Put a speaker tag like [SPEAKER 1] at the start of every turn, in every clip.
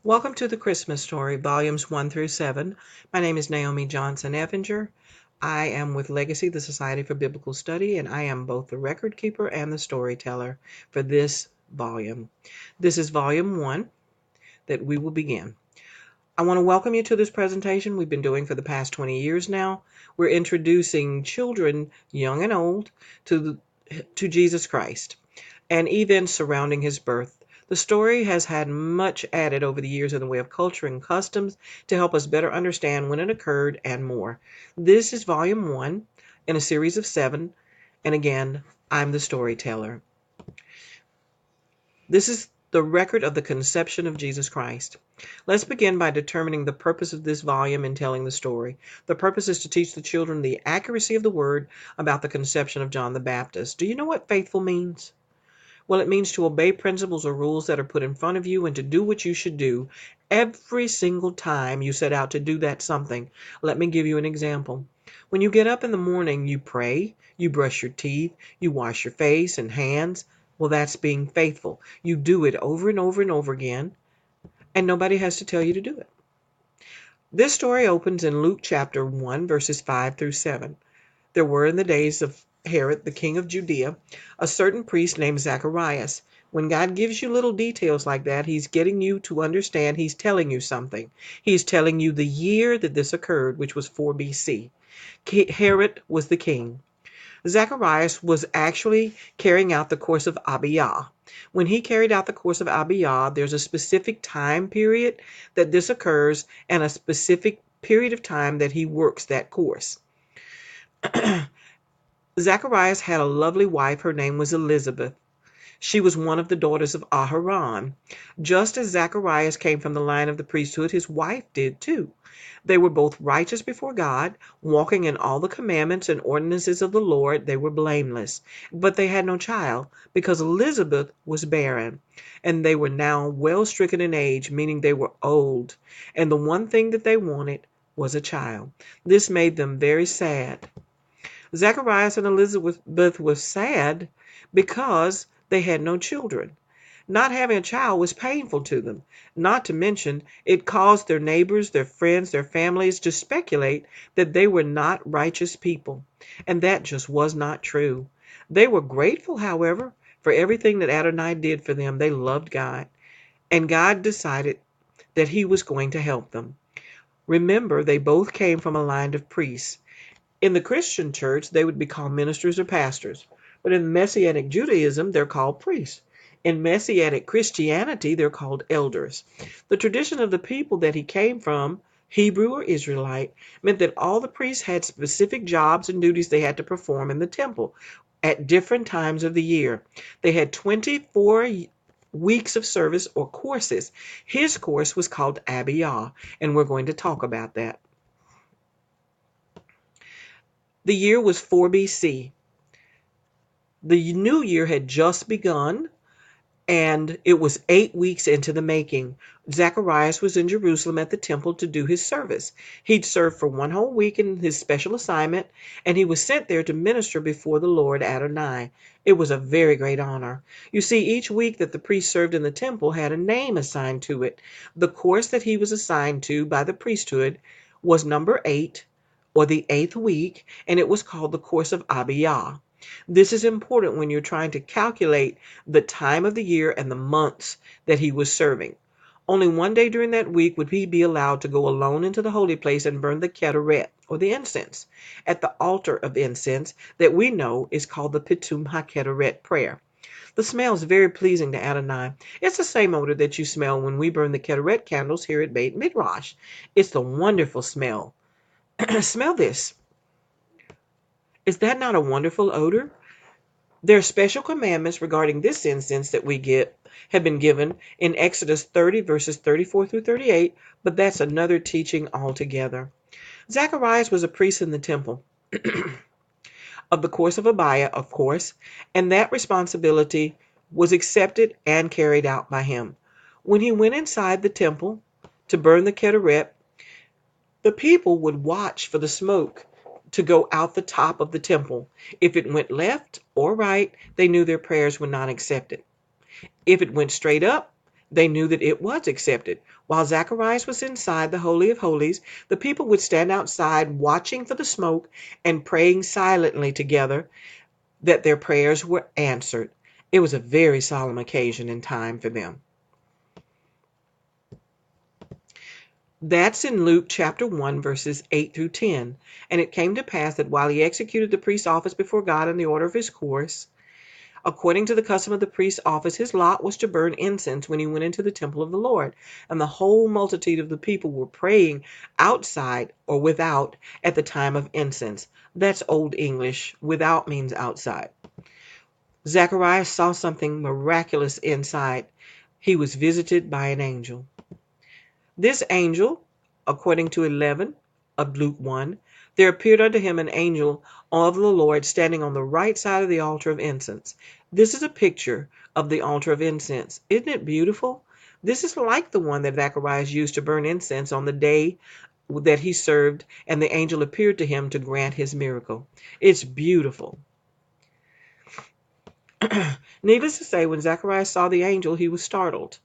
[SPEAKER 1] Welcome to the Christmas Story, Volumes 1 through 7. My name is Naomi Johnson-Effinger. I am with Legacy, the Society for Biblical Study, and I am both the record keeper and the storyteller for this volume. This is Volume 1 that we will begin. I want to welcome you to this presentation we've been doing for the past 20 years now. We're introducing children, young and old, to Jesus Christ and events surrounding his birth. The story has had much added over the years in the way of culture and customs to help us better understand when it occurred and more. This is volume 1 in a series of 7, and again, I'm the storyteller. This is the record of the conception of Jesus Christ. Let's begin by determining the purpose of this volume in telling the story. The purpose is to teach the children the accuracy of the word about the conception of John the Baptist. Do you know what faithful means? Well, it means to obey principles or rules that are put in front of you and to do what you should do every single time you set out to do that something. Let me give you an example. When you get up in the morning, you pray, you brush your teeth, you wash your face and hands. Well, that's being faithful. You do it over and over and over again, and nobody has to tell you to do it. This story opens in Luke chapter 1, verses 5 through 7. There were in the days of Herod, the king of Judea, a certain priest named Zacharias. When God gives you little details like that, he's getting you to understand he's telling you something. He's telling you the year that this occurred, which was 4 BC. Herod was the king. Zacharias was actually carrying out the course of Abiyah. When he carried out the course of Abiyah, there's a specific time period that this occurs and a specific period of time that he works that course. Zacharias had a lovely wife. Her name was Elizabeth. She was one of the daughters of Aharon. Just as Zacharias came from the line of the priesthood, his wife did too. They were both righteous before God, walking in all the commandments and ordinances of the Lord. They were blameless. But they had no child because Elizabeth was barren, and they were now well stricken in age, meaning they were old. And the one thing that they wanted was a child. This made them very sad. Zacharias and Elizabeth were sad because they had no children. Not having a child was painful to them. Not to mention, it caused their neighbors, their friends, their families to speculate that they were not righteous people. And that just was not true. They were grateful, however, for everything that Adonai did for them. They loved God. And God decided that he was going to help them. Remember, they both came from a line of priests. In the Christian church, they would be called ministers or pastors. But in Messianic Judaism, they're called priests. In Messianic Christianity, they're called elders. The tradition of the people that he came from, Hebrew or Israelite, meant that all the priests had specific jobs and duties they had to perform in the temple at different times of the year. They had 24 weeks of service or courses. His course was called Abiyah, and we're going to talk about that. The year was 4 BC. The new year had just begun, and it was 8 weeks into the making. Zacharias was in Jerusalem at the temple to do his service. He'd served for 1 whole week in his special assignment, and he was sent there to minister before the Lord Adonai. It was a very great honor. You see, each week that the priest served in the temple had a name assigned to it. The course that he was assigned to by the priesthood was number 8, or the 8th week, and it was called the course of Abiyah. This is important when you're trying to calculate the time of the year and the months that he was serving. Only one day during that week would he be allowed to go alone into the holy place and burn the keteret, or the incense, at the altar of incense that we know is called the Pitum HaKeteret prayer. The smell is very pleasing to Adonai. It's the same odor that you smell when we burn the keteret candles here at Beit Midrash. It's the wonderful smell. Smell this. Is that not a wonderful odor? There are special commandments regarding this incense that have been given in Exodus 30, verses 34 through 38, but that's another teaching altogether. Zacharias was a priest in the temple of the course of Abiyah, of course, and that responsibility was accepted and carried out by him. When he went inside the temple to burn the keteret, the people would watch for the smoke to go out the top of the temple. If it went left or right, they knew their prayers were not accepted. If it went straight up, They knew that it was accepted. While Zacharias was inside the Holy of Holies, the people would stand outside watching for the smoke and praying silently together that their prayers were answered. It was a very solemn occasion and time for them. That's in Luke chapter 1, verses 8 through 10. And it came to pass that while he executed the priest's office before God in the order of his course, according to the custom of the priest's office, his lot was to burn incense when he went into the temple of the Lord. And the whole multitude of the people were praying outside or without at the time of incense. That's Old English. Without means outside. Zacharias saw something miraculous inside. He was visited by an angel. This angel, according to 11 of Luke 1, there appeared unto him an angel of the Lord standing on the right side of the altar of incense. This is a picture of the altar of incense. Isn't it beautiful? This is like the one that Zacharias used to burn incense on the day that he served, and the angel appeared to him to grant his miracle. It's beautiful. Needless to say, when Zacharias saw the angel, he was startled.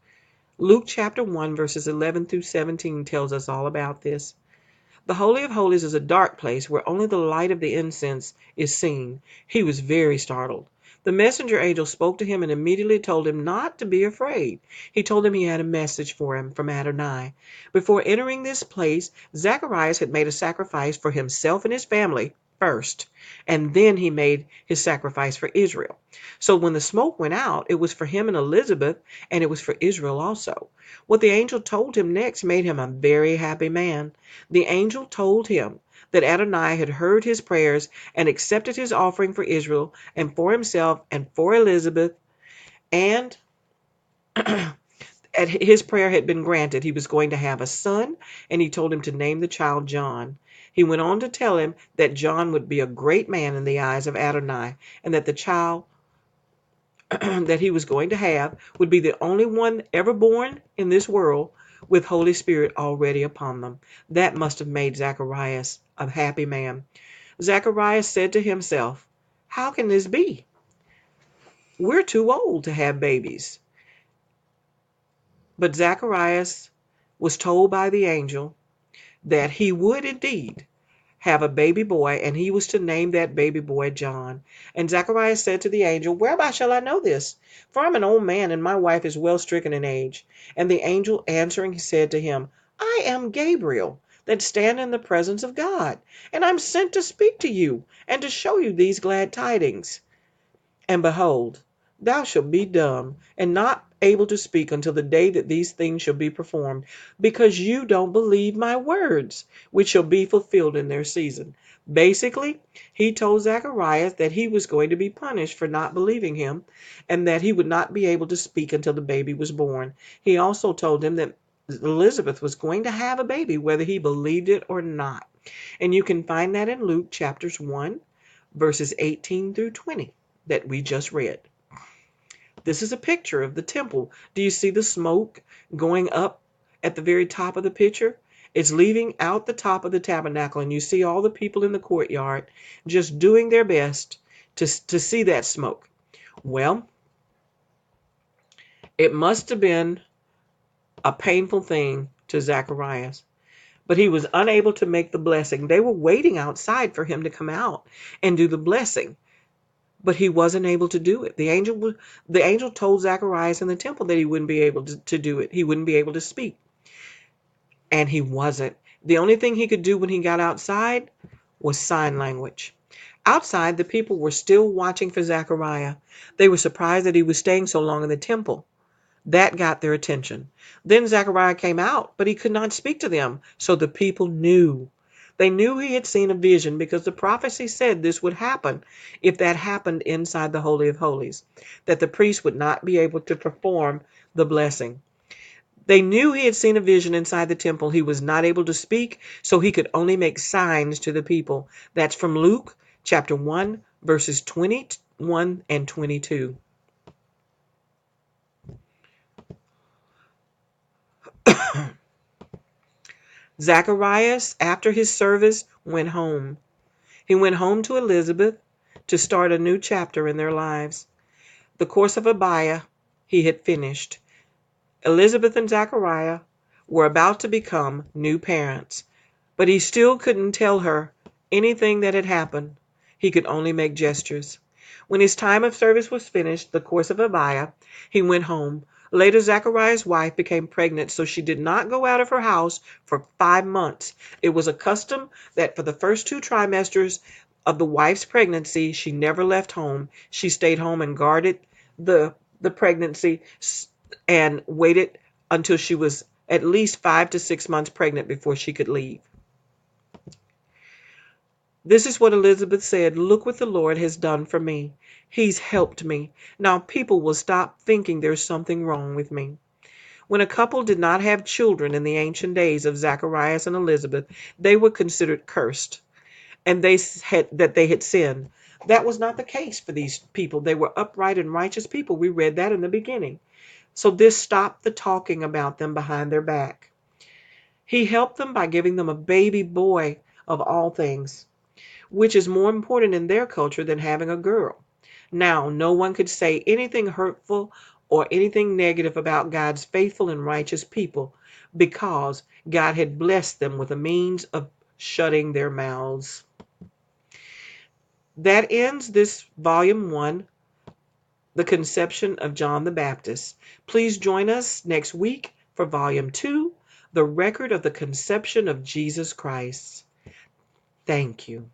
[SPEAKER 1] Luke chapter 1, verses 11 through 17 tells us all about this. The Holy of Holies is a dark place where only the light of the incense is seen. He was very startled. The messenger angel spoke to him and immediately told him not to be afraid. He told him he had a message for him from Adonai. Before entering this place, Zacharias had made a sacrifice for himself and his family first, and then he made his sacrifice for Israel. So when the smoke went out, it was for him and Elizabeth, and it was for Israel also. What the angel told him next made him a very happy man. The angel told him that Adonai had heard his prayers and accepted his offering for Israel and for himself and for Elizabeth, and his prayer had been granted. He was going to have a son, and he told him to name the child John. He went on to tell him that John would be a great man in the eyes of Adonai, and that the child that he was going to have would be the only one ever born in this world with Holy Spirit already upon them. That must have made Zacharias a happy man. Zacharias said to himself, "How can this be? We're too old to have babies." But Zacharias was told by the angel that he would indeed have a baby boy, and he was to name that baby boy John. And Zacharias said to the angel, "Whereby shall I know this? For I'm an old man, and my wife is well stricken in age." And the angel answering said to him, "I am Gabriel, that stand in the presence of God, and I'm sent to speak to you, and to show you these glad tidings. And behold, thou shalt be dumb, and not able to speak until the day that these things shall be performed, because you don't believe my words, which shall be fulfilled in their season." Basically, he told Zacharias that he was going to be punished for not believing him, and that he would not be able to speak until the baby was born. He also told him that Elizabeth was going to have a baby, whether he believed it or not. And you can find that in Luke chapters 1, verses 18 through 20 that we just read. This is a picture of the temple. Do you see the smoke going up at the very top of the picture? It's leaving out the top of the tabernacle, and you see all the people in the courtyard just doing their best to see that smoke. Well, it must have been a painful thing to Zacharias, but he was unable to make the blessing. They were waiting outside for him to come out and do the blessing, but he wasn't able to do it. The angel told Zacharias in the temple that he wouldn't be able to do it. He wouldn't be able to speak. And he wasn't. The only thing he could do when he got outside was sign language. Outside, the people were still watching for Zachariah. They were surprised that he was staying so long in the temple. That got their attention. Then Zachariah came out, but he could not speak to them. So the people knew. They knew he had seen a vision, because the prophecy said this would happen if that happened inside the Holy of Holies, that the priest would not be able to perform the blessing. They knew he had seen a vision inside the temple. He was not able to speak, so he could only make signs to the people. That's from Luke chapter 1, verses 21 and 22. Zacharias, after his service, went home. He went home to Elizabeth to start a new chapter in their lives. The course of Abia he had finished. Elizabeth and Zachariah were about to become new parents, but he still couldn't tell her anything that had happened. He could only make gestures. When his time of service was finished, the course of Abia, he went home. Later, Zachariah's wife became pregnant, so she did not go out of her house for 5 months. It was a custom that for the first 2 trimesters of the wife's pregnancy, she never left home. She stayed home and guarded the pregnancy and waited until she was at least 5 to 6 months pregnant before she could leave. This is what Elizabeth said. Look what the Lord has done for me. He's helped me. Now people will stop thinking there's something wrong with me. When a couple did not have children in the ancient days of Zacharias and Elizabeth, they were considered cursed, and they had sinned. That was not the case for these people. They were upright and righteous people. We read that in the beginning. So this stopped the talking about them behind their back. He helped them by giving them a baby boy of all things, which is more important in their culture than having a girl. Now, no one could say anything hurtful or anything negative about God's faithful and righteous people because God had blessed them with a means of shutting their mouths. That ends this volume 1, The Conception of John the Baptist. Please join us next week for volume 2, The Record of the Conception of Jesus Christ. Thank you.